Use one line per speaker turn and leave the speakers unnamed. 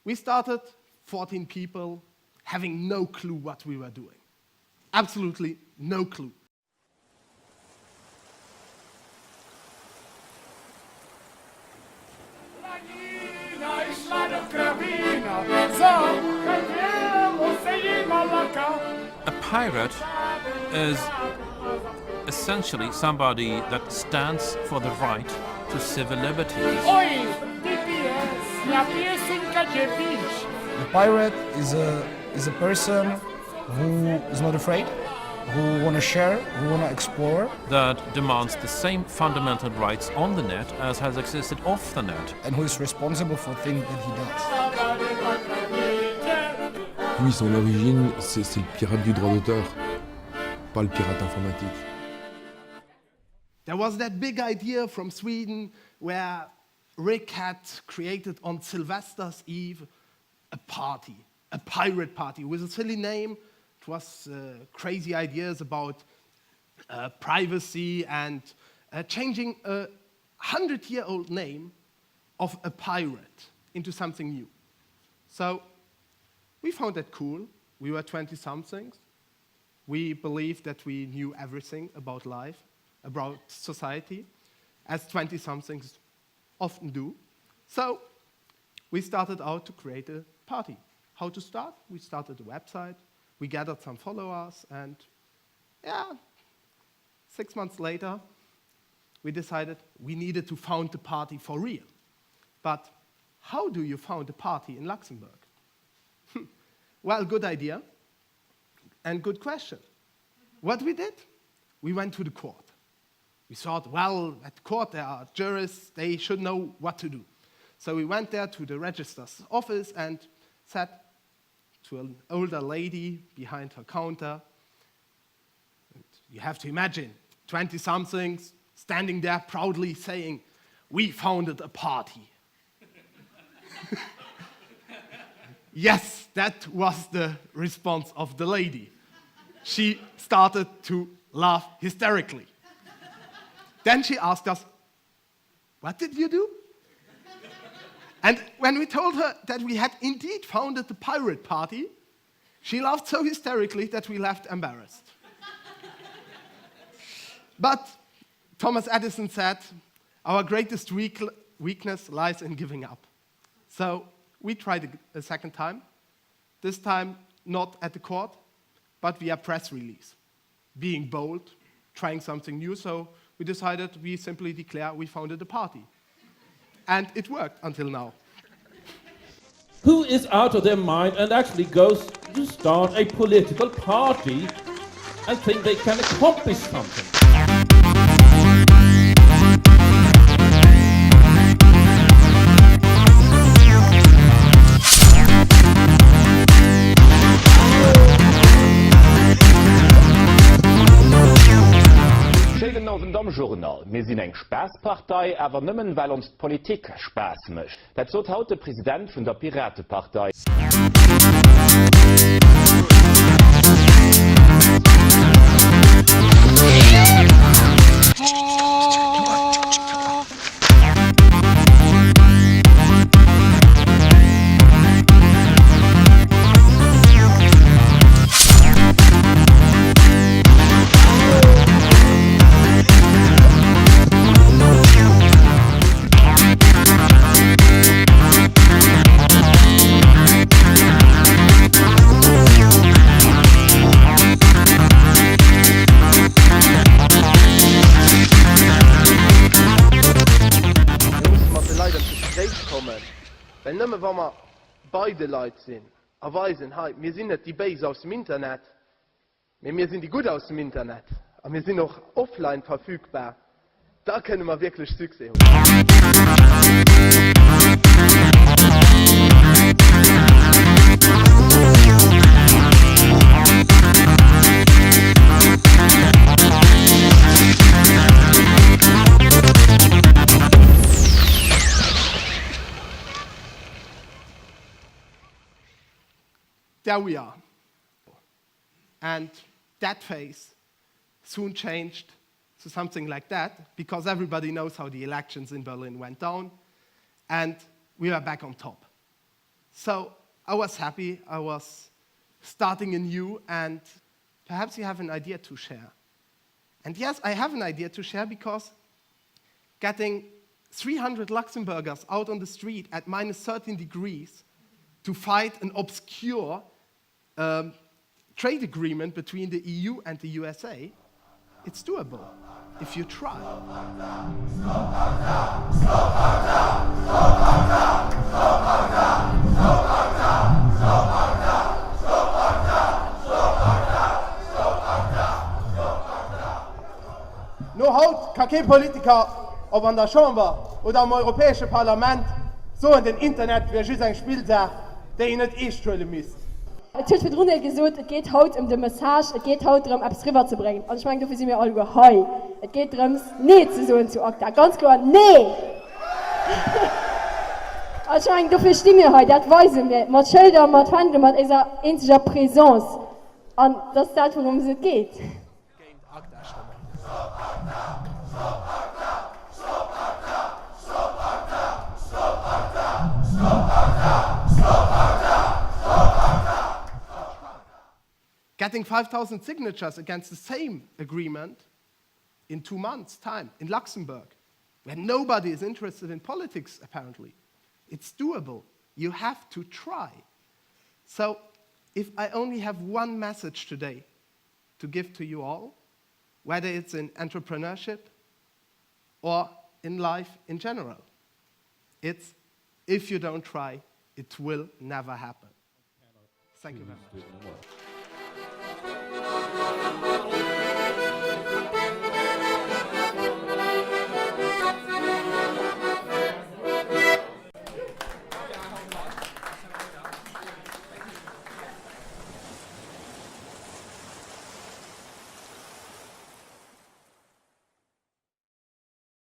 We started 14 people having no clue what we were doing. Absolutely no clue.
A pirate is essentially somebody that stands for the right to civil liberties.
The pirate is a person who is not afraid, who want to share, who want to explore.
That demands the same fundamental rights on the net as has existed off the net.
And who is responsible for things that he does.
Oui, son origine, c'est le pirate du droit d'auteur, pas le pirate informatique.
There was that big idea from Sweden where Rick had created on Sylvester's Eve a party, a pirate party with a silly name. It was crazy ideas about privacy and changing a 100-year-old name of a pirate into something new. So we found that cool. We were 20-somethings. We believed that we knew everything about life, about society, as 20-somethings often do. So we started out to create a party. How to start? We started a website. We gathered some followers, and 6 months later, we decided we needed to found the party for real. But how do you found a party in Luxembourg? Well, good idea and good question. What we did? We went to the court. We thought, well, at the court there are jurists, they should know what to do. So we went there to the registrar's office and said to an older lady behind her counter, and you have to imagine, 20-somethings standing there proudly saying, "We founded a party." Yes, that was the response of the lady. She started to laugh hysterically. Then she asked us, "What did you do?" And when we told her that we had indeed founded the pirate party, she laughed so hysterically that we left embarrassed. But Thomas Edison said, "Our greatest weakness lies in giving up." So we tried a second time, this time not at the court, but via press release. Being bold, trying something new, so we decided we simply declare we founded a party. And it worked until now.
Who is out of their mind and actually goes to start a political party and think they can accomplish something?
Am Journal. Wir sind eng Spaßpartei, aber nimmen, weil uns Politik Spaß mischt. Das so haut der Präsident von der Piratepartei.
Weil nëmme wann wir beide Leute sinn, erweisen wir sind net die Base aus dem Internet, wir sind die gut aus dem Internet, aber wir sind auch offline verfügbar. Da können wir wirklich Success There we are. And that phase soon changed to something like that, because everybody knows how the elections in Berlin went down, and we were back on top. So I was happy, I was starting anew, and perhaps you have an idea to share. And yes, I have an idea to share because getting 300 Luxembourgers out on the street at minus 13 degrees to fight an obscure trade agreement between the EU and the USA, it's doable if you try.
No haut kann kein Politiker, ob an der Chamber oder am Europäischen Parlament, so in den Internet wie just ein Spieltag, der ihn nicht einstellen muss.
Es wird drunter gesagt, es geht heute um die Message, es geht heute darum, etwas rüberzubringen. Und ich meine, dafür sind wir alle geheu. Es geht darum, es nicht zu sagen zu ACTA. Ganz klar, nee! Und ich meine, dafür stehen wir heute, das wissen wir. Mit Schildern, mit Händen, mit dieser einzigen Präsenz. Und das ist das, worum es geht.
Getting 5,000 signatures against the same agreement in 2 months' time in Luxembourg, where nobody is interested in politics, apparently. It's doable. You have to try. So, if I only have one message today to give to you all, whether it's in entrepreneurship or in life in general, it's if you don't try, it will never happen. Thank you very much.